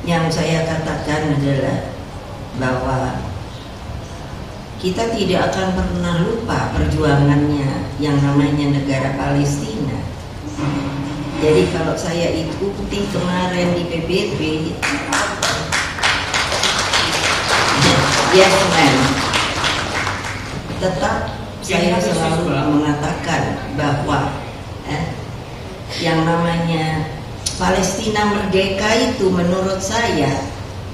yang saya katakan adalah bahwa kita tidak akan pernah lupa perjuangannya yang namanya negara Palestina. Jadi kalau saya ikuti kemarin di PBB, yes man, tetap saya selalu mengatakan bahwa yang namanya Palestina merdeka itu menurut saya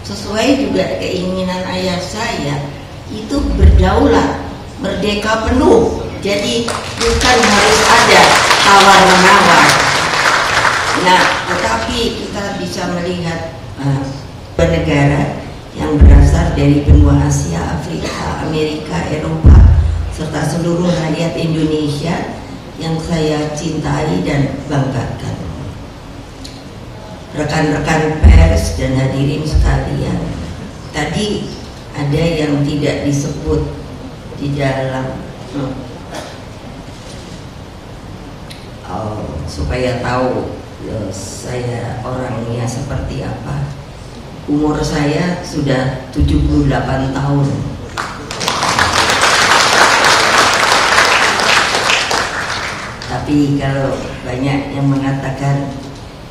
sesuai juga keinginan ayah saya itu berdaulat, merdeka penuh. Jadi bukan harus ada tawar-menawar. Nah, tetapi kita bisa melihat negara yang berasal dari benua Asia, Afrika, Amerika, Eropa, serta seluruh rakyat Indonesia yang saya cintai dan banggakan. Rekan-rekan pers dan hadirin sekalian, tadi ada yang tidak disebut di dalam supaya tahu saya orangnya seperti apa. Umur saya sudah 78 tahun. Tapi kalau banyak yang mengatakan,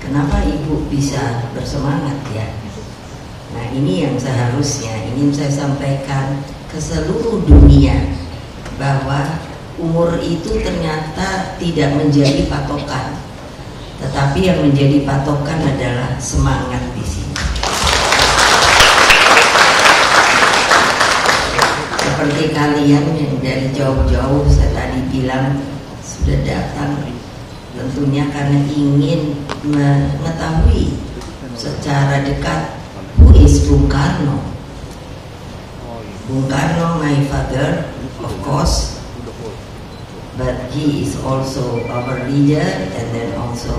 kenapa ibu bisa bersemangat ya? Nah, ini yang seharusnya ingin saya sampaikan ke seluruh dunia, bahwa umur itu ternyata tidak menjadi patokan, tetapi yang menjadi patokan adalah semangat di sini. Seperti kalian yang dari jauh-jauh saya tadi bilang sudah datang, tentunya karena ingin mengetahui secara dekat who is Bung Karno. Bung Karno, my father, of course, but he is also our leader and then also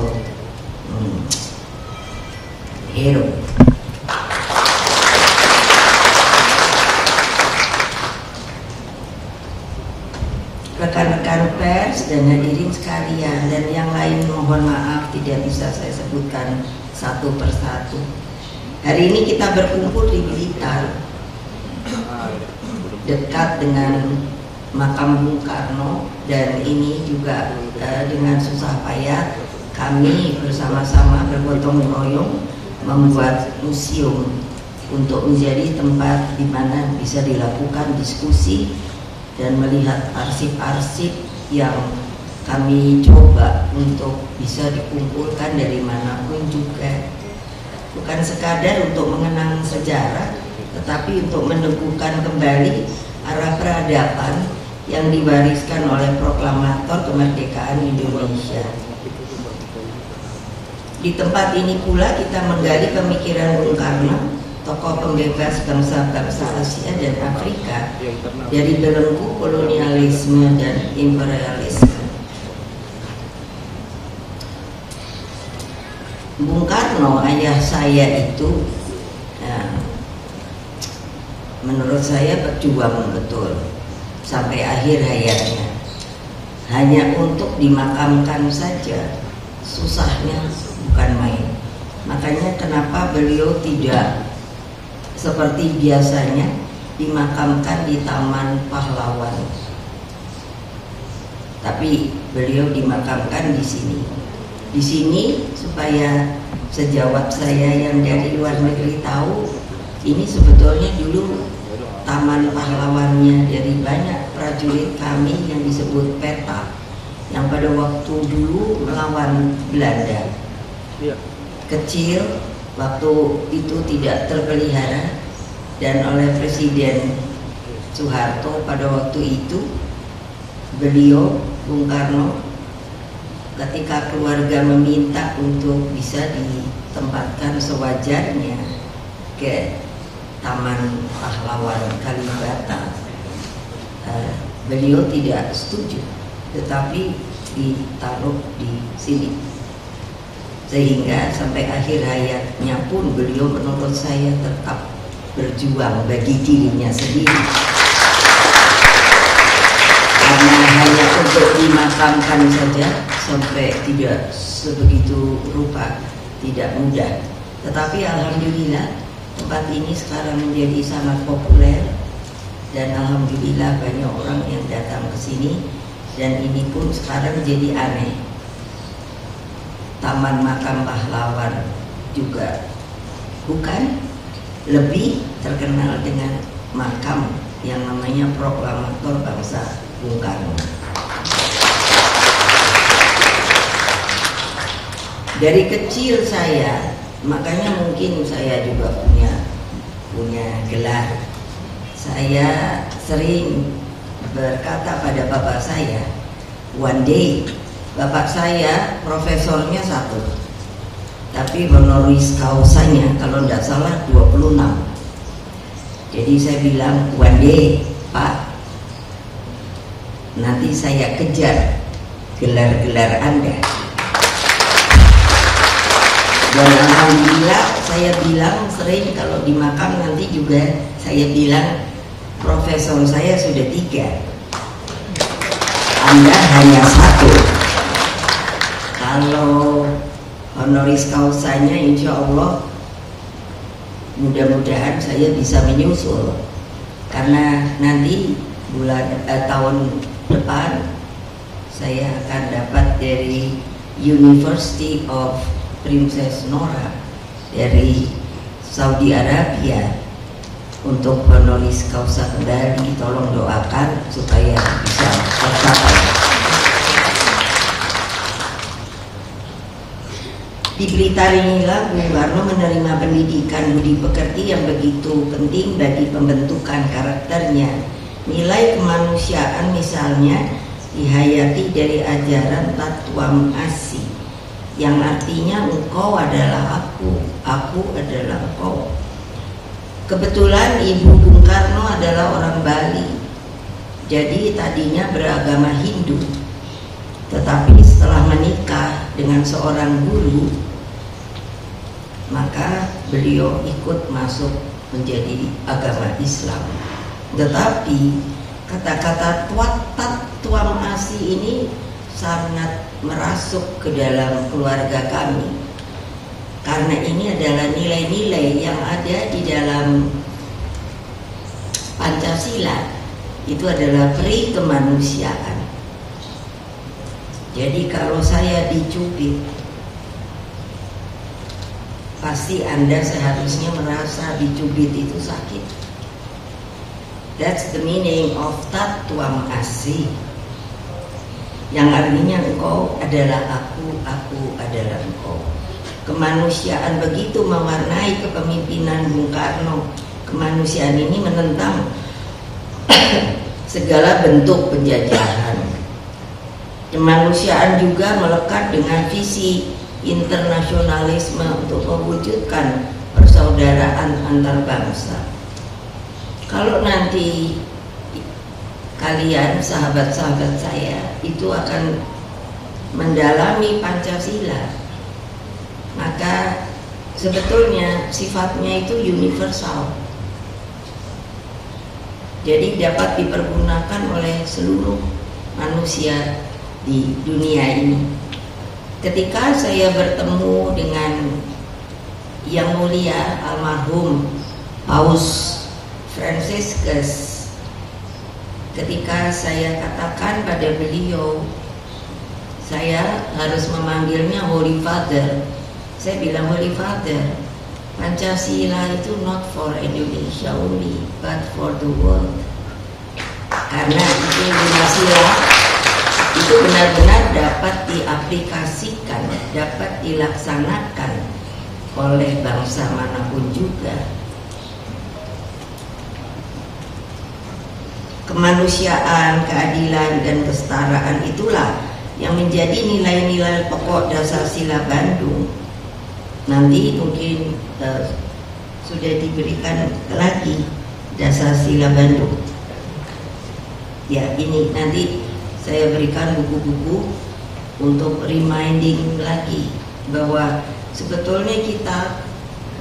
hero. Rekan-rekan pers dan hadirin sekalian dan yang lain, mohon maaf tidak bisa saya sebutkan satu persatu. Hari ini kita berkumpul di Blitar, dekat dengan makam Bung Karno, dan ini juga dengan susah payah kami bersama-sama bergotong royong membuat museum untuk menjadi tempat di mana bisa dilakukan diskusi dan melihat arsip-arsip yang kami coba untuk bisa dikumpulkan dari manapun juga, bukan sekadar untuk mengenang sejarah, tetapi untuk meneguhkan kembali arah peradaban yang diwariskan oleh proklamator kemerdekaan Indonesia. Di tempat ini pula kita menggali pemikiran Bung Karno, tokoh pembebas bangsa-bangsa Asia dan Afrika dari belenggu kolonialisme dan imperialisme. Bung Karno, ayah saya itu, menurut saya berjuang betul sampai akhir hayatnya. Hanya untuk dimakamkan saja susahnya bukan main. Makanya kenapa beliau tidak seperti biasanya dimakamkan di Taman Pahlawan, tapi beliau dimakamkan di sini. Di sini supaya sejawat saya yang dari luar negeri tahu, ini sebetulnya dulu Taman Pahlawannya dari banyak prajurit kami yang disebut Peta, yang pada waktu dulu melawan Belanda. Kecil, waktu itu tidak terpelihara, dan oleh Presiden Soeharto pada waktu itu, beliau Bung Karno ketika keluarga meminta untuk bisa ditempatkan sewajarnya ke Taman Pahlawan Kalibata, beliau tidak setuju, tetapi ditaruh di sini. Sehingga sampai akhir hayatnya pun beliau menurut saya tetap berjuang bagi dirinya sendiri. Karena hanya untuk dimakamkan saja sampai tidak sebegitu rupa, tidak mudah. Tetapi alhamdulillah tempat ini sekarang menjadi sangat populer dan alhamdulillah banyak orang yang datang ke sini, dan ini pun sekarang jadi aneh. Taman Makam Pahlawan juga bukan, lebih terkenal dengan makam yang namanya Proklamator Bangsa Bung Karno. Dari kecil saya, makanya mungkin saya juga punya gelar. Saya sering berkata pada bapak saya, one day, bapak saya profesornya 1, tapi honoris causanya kalau tidak salah 26. Jadi saya bilang, one day Pak, nanti saya kejar gelar-gelar Anda. Dan alhamdulillah saya bilang sering kalau di makam nanti juga saya bilang, profesor saya sudah 3, Anda hanya 1. Kalau honoris causanya insya Allah mudah-mudahan saya bisa menyusul, karena nanti tahun depan saya akan dapat dari University of Princess Nora dari Saudi Arabia untuk honoris causa kembali. Tolong doakan supaya bisa tercapai. Di Blitar inilah Bung Karno menerima pendidikan budi pekerti yang begitu penting bagi pembentukan karakternya. Nilai kemanusiaan misalnya dihayati dari ajaran Tatwam Asi, yang artinya engkau adalah aku adalah engkau. Kebetulan Ibu Bung Karno adalah orang Bali, jadi tadinya beragama Hindu, tetapi setelah menikah dengan seorang guru, maka beliau ikut masuk menjadi agama Islam. Tetapi kata-kata Tatwam Asi ini sangat merasuk ke dalam keluarga kami, karena ini adalah nilai-nilai yang ada di dalam Pancasila. Itu adalah peri kemanusiaan. Jadi kalau saya dicubit, pasti Anda seharusnya merasa dicubit itu sakit. That's the meaning of Tatwam Asi, yang artinya engkau adalah aku adalah engkau. Kemanusiaan begitu mewarnai kepemimpinan Bung Karno. Kemanusiaan ini menentang segala bentuk penjajahan. Kemanusiaan juga melekat dengan visi internasionalisme untuk mewujudkan persaudaraan antar bangsa. Kalau nanti kalian, sahabat-sahabat saya, itu akan mendalami Pancasila, maka sebetulnya sifatnya itu universal. Jadi dapat dipergunakan oleh seluruh manusia di dunia ini. Ketika saya bertemu dengan Yang Mulia almarhum Paus Fransiskus, ketika saya katakan pada beliau, saya harus memanggilnya Holy Father. Saya bilang, Holy Father, Pancasila itu not for Indonesia only, but for the world. Karena itu Pancasila itu benar-benar dapat diaplikasikan, dapat dilaksanakan oleh bangsa manapun juga. Kemanusiaan, keadilan, dan kesetaraan itulah yang menjadi nilai-nilai pokok dasar Sila Bandung. Nanti mungkin sudah diberikan lagi dasar Sila Bandung. Ya, ini nanti saya berikan buku-buku untuk reminding lagi bahwa sebetulnya kita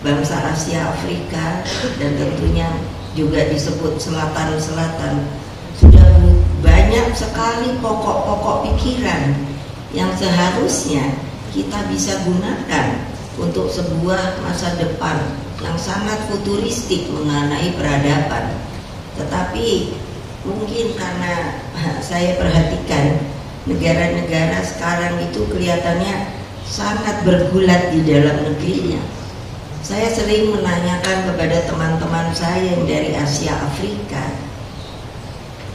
bangsa Asia Afrika, dan tentunya juga disebut Selatan-Selatan, sudah banyak sekali pokok-pokok pikiran yang seharusnya kita bisa gunakan untuk sebuah masa depan yang sangat futuristik mengenai peradaban. Tetapi mungkin karena saya perhatikan negara-negara sekarang itu kelihatannya sangat bergulat di dalam negerinya. Saya sering menanyakan kepada teman-teman saya yang dari Asia Afrika,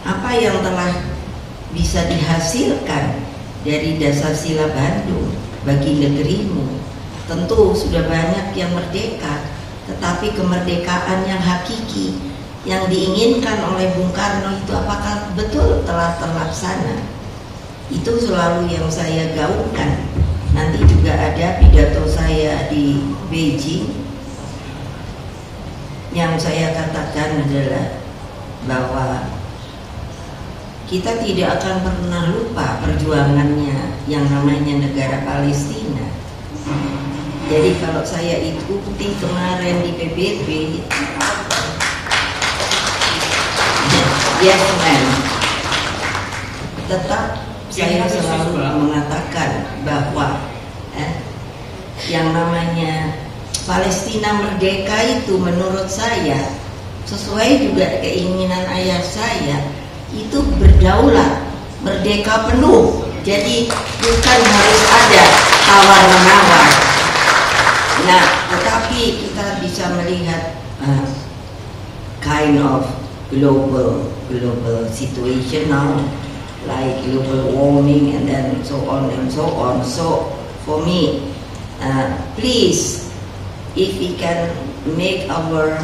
apa yang telah bisa dihasilkan dari Dasar-Sila Bandung bagi negerimu? Tentu sudah banyak yang merdeka, tetapi kemerdekaan yang hakiki yang diinginkan oleh Bung Karno itu apakah betul telah terlaksana? Itu selalu yang saya gaungkan. Nanti juga ada pidato saya di Beijing yang saya katakan adalah bahwa kita tidak akan pernah lupa perjuangannya yang namanya negara Palestina. Jadi kalau saya ikuti kemarin di PBB, yes man, tetap saya selalu mengatakan bahwa yang namanya Palestina merdeka itu menurut saya sesuai juga keinginan ayah saya, itu berdaulat, merdeka penuh. Jadi bukan harus ada tawar-menawar. Nah, tetapi kita bisa melihat kind of global situation now, like global warming and then so on and so on. So for me, please, if we can make our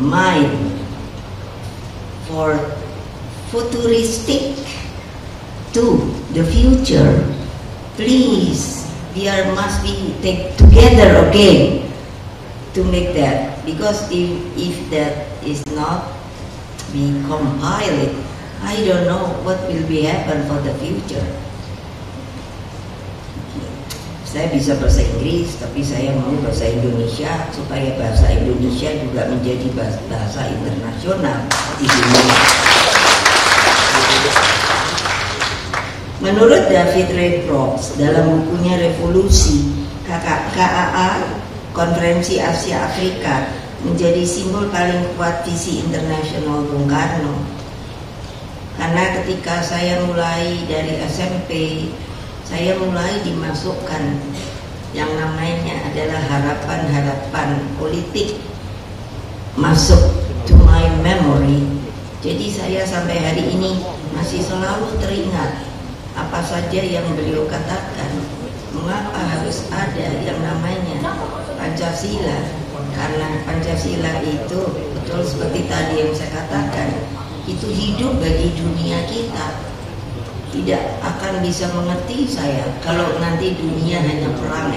mind for futuristic to the future, please, must be take together again to make that, because if that is not be compiled, I don't know what will be happen for the future. Saya bisa bahasa Inggris, tapi saya mau bahasa Indonesia supaya bahasa Indonesia juga menjadi bahasa internasional di dunia. Menurut David Ray Brooks dalam bukunya Revolusi, KAA, Konferensi Asia Afrika, menjadi simbol paling kuat visi internasional Bung Karno. Karena ketika saya mulai dari SMP, saya mulai dimasukkan yang namanya adalah harapan-harapan politik masuk to my memory. Jadi saya sampai hari ini masih selalu teringat apa saja yang beliau katakan. Mengapa harus ada yang namanya Pancasila? Karena Pancasila itu betul seperti tadi yang saya katakan, itu hidup bagi dunia kita. Tidak akan bisa mengerti saya kalau nanti dunia hanya perang,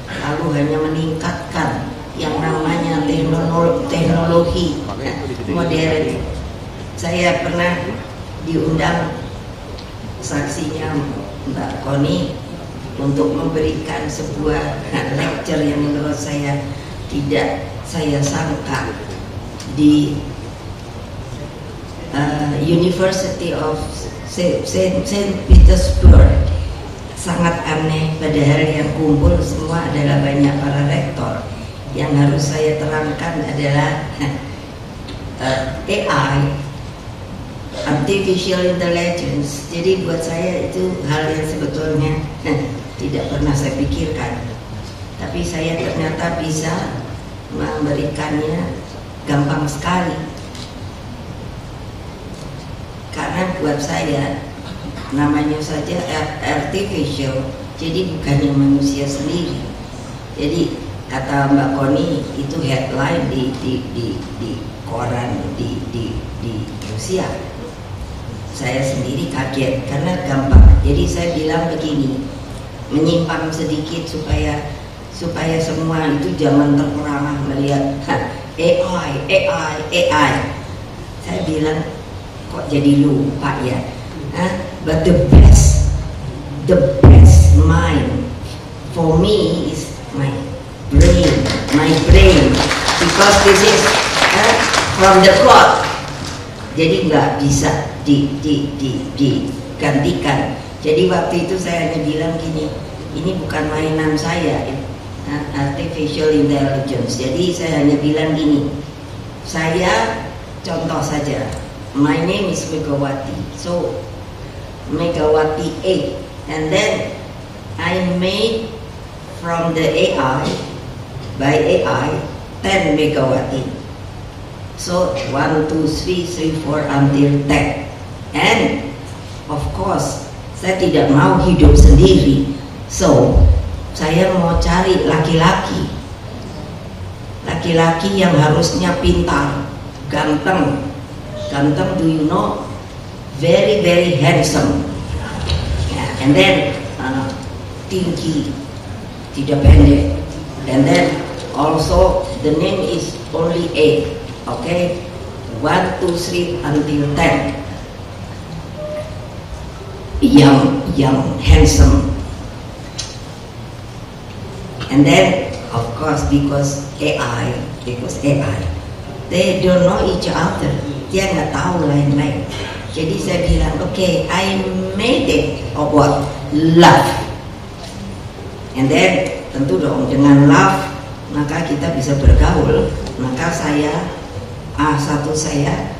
lalu hanya meningkatkan yang namanya teknologi modern. Saya pernah diundang saksinya Mbak Koni untuk memberikan sebuah lecture yang menurut saya tidak saya sangka di University of Saint Petersburg. Sangat aneh, padahal yang kumpul semua adalah banyak para rektor. Yang harus saya terangkan adalah AI, Artificial Intelligence. Jadi buat saya itu hal yang sebetulnya tidak pernah saya pikirkan, tapi saya ternyata bisa memberikannya gampang sekali. Karena buat saya namanya saja artificial, jadi bukannya manusia sendiri. Jadi kata Mbak Koni itu headline di koran di Rusia. Saya sendiri kaget karena gampang. Jadi saya bilang begini, menyimpang sedikit supaya semua itu jangan terperangah melihat AI. Saya bilang, kok jadi lupa ya? But the best mind for me is my brain, because this is from the God. Jadi nggak bisa digantikan. Jadi waktu itu saya hanya bilang gini, ini bukan mainan saya, artificial intelligence. Jadi saya hanya bilang gini, saya contoh saja, my name is Megawati, so Megawati A, and then I made from the AI, by AI, 10 Megawati. So 1, 2, 3, 4 until 10. And of course, saya tidak mau hidup sendiri. So saya mau cari laki-laki. Laki-laki yang harusnya pintar, ganteng. Ganteng, do you know? Very, very handsome. Yeah, and then tinggi, tidak pendek. And then also the name is only A. Okay, 1, 2, 3 until 10. Young, handsome. And then of course because AI, they don't know each other. Dia nggak tahu lain-lain. Jadi saya bilang, okay, I made it of what? Love. And then tentu dong dengan love maka kita bisa bergaul. Maka saya saya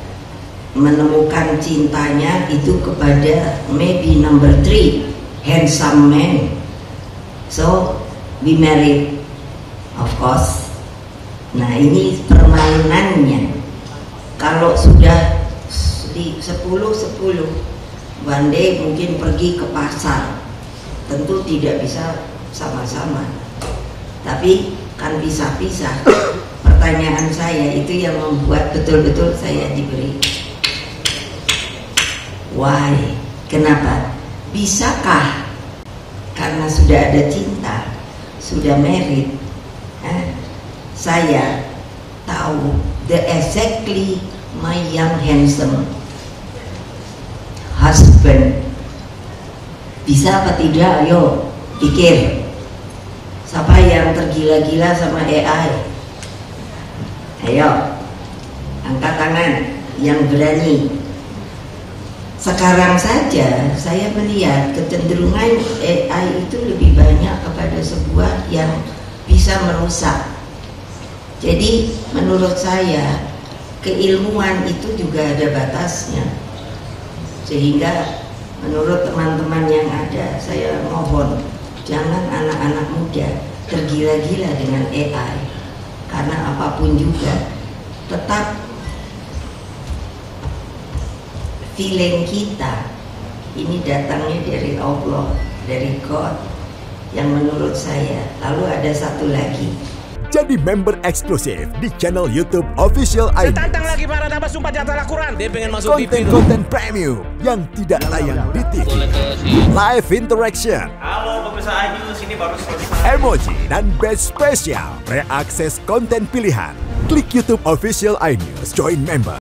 menemukan cintanya itu kepada maybe number 3, handsome man. So we married, of course. Nah ini permainannya. Kalau sudah di 10-10, one day mungkin pergi ke pasar, tentu tidak bisa sama-sama, tapi kan pisah-pisah. Pertanyaan saya itu yang membuat betul-betul saya diberi why, kenapa, bisakah karena sudah ada cinta, sudah married, saya tahu the exactly my young handsome husband. Bisa apa tidak? Ayo pikir, siapa yang tergila-gila sama AI? Ayo angkat tangan yang berani. Sekarang saja saya melihat kecenderungan AI itu lebih banyak kepada sebuah yang bisa merusak. Jadi menurut saya keilmuan itu juga ada batasnya. Sehingga menurut teman-teman yang ada, saya mohon jangan anak-anak muda tergila-gila dengan AI. Karena apapun juga tetap feeling kita ini datangnya dari Allah, dari God, yang menurut saya. Lalu ada satu lagi, jadi member eksklusif di channel YouTube Official iNews. Tantang lagi para nama sumpah di atas Al-Quran. Dia pengen masuk TV. Konten premium yang tidak tayang di TV. Live interaction. Halo pemirsa iNews, ini baru selesai. Emoji dan badge spesial. Reakses konten pilihan. Klik YouTube Official iNews, join member.